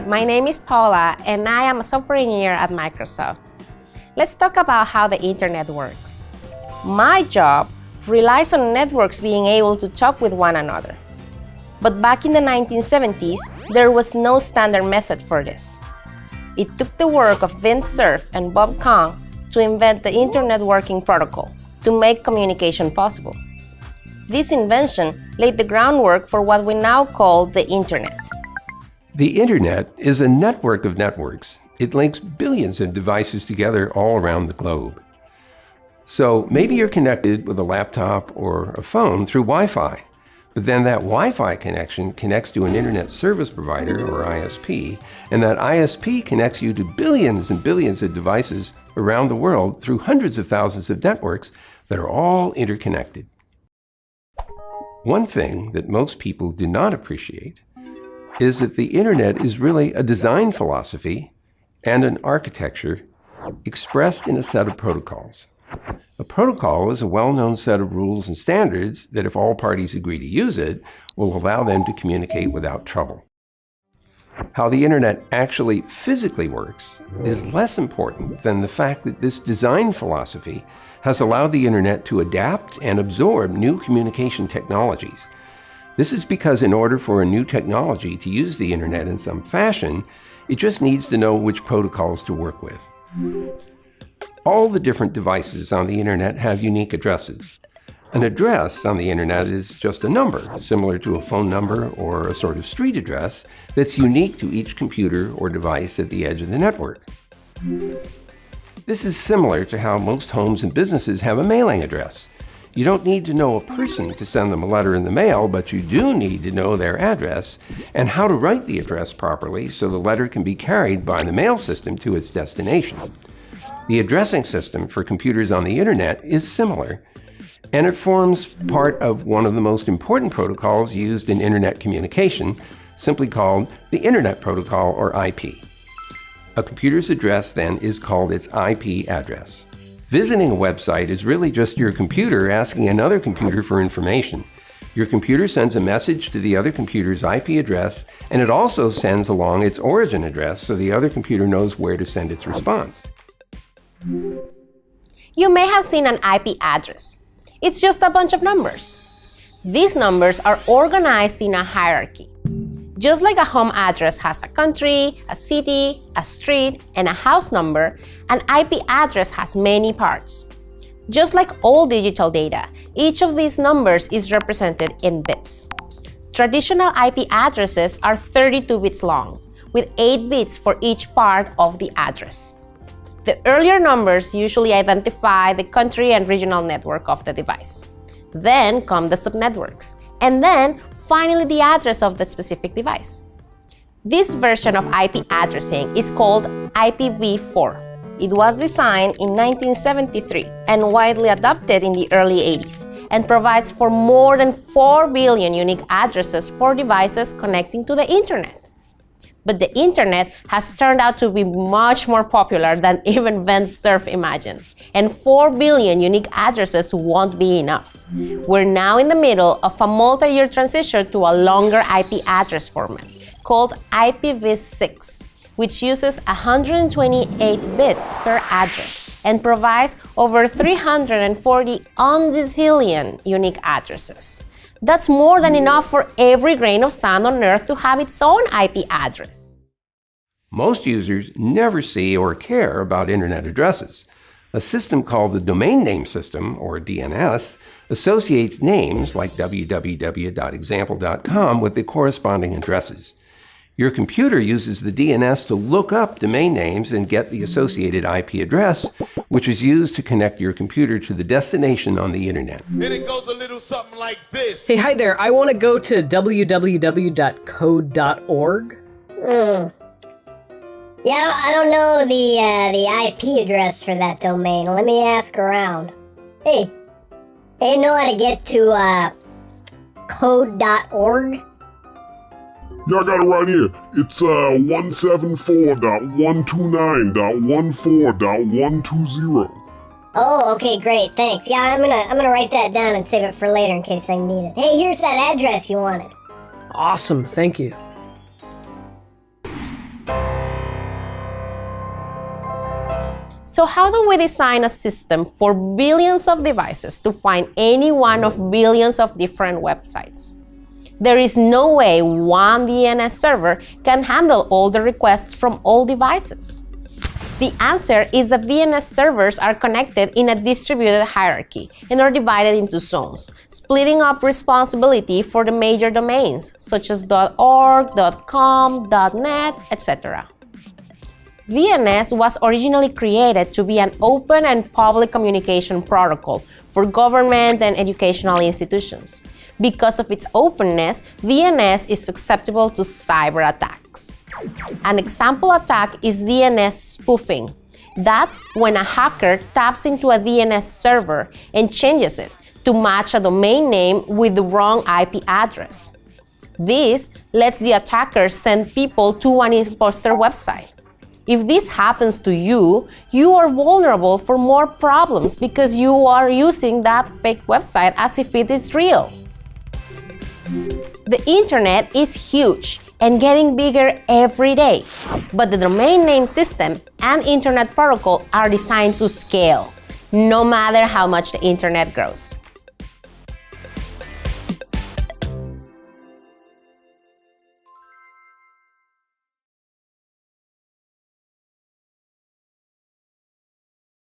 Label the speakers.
Speaker 1: my name is Paula and I am a software engineer at Microsoft. Let's talk about how the internet works. My job relies on networks being able to talk with one another. But back in the 1970s, there was no standard method for this. It took the work of Vint Cerf and Bob Kahn to invent the Internet Working Protocol to make communication possible. This invention laid the groundwork for what we now call the Internet.
Speaker 2: The Internet is a network of networks. It links billions of devices together all around the globe. So maybe you're connected with a laptop or a phone through Wi-Fi, but then that Wi-Fi connection connects to an Internet Service Provider, or ISP, and that ISP connects you to billions and billions of devices around the world through hundreds of thousands of networks that are all interconnected. One thing that most people do not appreciate is that the Internet is really a design philosophy and an architecture expressed in a set of protocols. A protocol is a well-known set of rules and standards that, if all parties agree to use it, will allow them to communicate without trouble. How the Internet actually physically works is less important than the fact that this design philosophy has allowed the Internet to adapt and absorb new communication technologies. This is because in order for a new technology to use the Internet in some fashion, it just needs to know which protocols to work with. All the different devices on the Internet have unique addresses. An address on the Internet is just a number, similar to a phone number or a sort of street address that's unique to each computer or device at the edge of the network. This is similar to how most homes and businesses have a mailing address. You don't need to know a person to send them a letter in the mail, but you do need to know their address and how to write the address properly so the letter can be carried by the mail system to its destination. The addressing system for computers on the Internet is similar, and it forms part of one of the most important protocols used in Internet communication, simply called the Internet Protocol, or IP. A computer's address then is called its IP address. Visiting a website is really just your computer asking another computer for information. Your computer sends a message to the other computer's IP address, and it also sends along its origin address so the other computer knows where to send its response.
Speaker 1: You may have seen an IP address. It's just a bunch of numbers. These numbers are organized in a hierarchy. Just like a home address has a country, a city, a street, and a house number, an IP address has many parts. Just like all digital data, each of these numbers is represented in bits. Traditional IP addresses are 32 bits long, with 8 bits for each part of the address. The earlier numbers usually identify the country and regional network of the device. Then come the subnetworks, and then finally the address of the specific device. This version of IP addressing is called IPv4. It was designed in 1973 and widely adopted in the early 80s, and provides for more than 4 billion unique addresses for devices connecting to the Internet. But the Internet has turned out to be much more popular than even Vint Cerf imagined, and 4 billion unique addresses won't be enough. We're now in the middle of a multi-year transition to a longer IP address format called IPv6, which uses 128 bits per address and provides over 340 undecillion unique addresses. That's more than enough for every grain of sand on Earth to have its own IP address.
Speaker 2: Most users never see or care about Internet addresses. A system called the Domain Name System, or DNS, associates names like www.example.com with the corresponding addresses. Your computer uses the DNS to look up domain names and get the associated IP address, which is used to connect your computer to the destination on the Internet.
Speaker 3: And it goes a little something like this.
Speaker 4: Hey, hi there. I want to go to www.code.org.
Speaker 5: Yeah, I don't know the IP address for that domain. Let me ask around. Hey, know how to get to code.org?
Speaker 6: Yeah, I got it right here. It's 174.129.14.120.
Speaker 5: Oh, okay, great, thanks. Yeah, I'm gonna write that down and save it for later in case I need it. Hey, here's that address you wanted.
Speaker 4: Awesome, thank you.
Speaker 1: So how do we design a system for billions of devices to find any one of billions of different websites? There is no way one DNS server can handle all the requests from all devices. The answer is that DNS servers are connected in a distributed hierarchy and are divided into zones, splitting up responsibility for the major domains, such as .org, .com, .net, etc. DNS was originally created to be an open and public communication protocol for government and educational institutions. Because of its openness, DNS is susceptible to cyber attacks. An example attack is DNS spoofing. That's when a hacker taps into a DNS server and changes it to match a domain name with the wrong IP address. This lets the attacker send people to an imposter website. If this happens to you, you are vulnerable for more problems because you are using that fake website as if it is real. The internet is huge and getting bigger every day, but the domain name system and internet protocol are designed to scale, no matter how much the internet grows.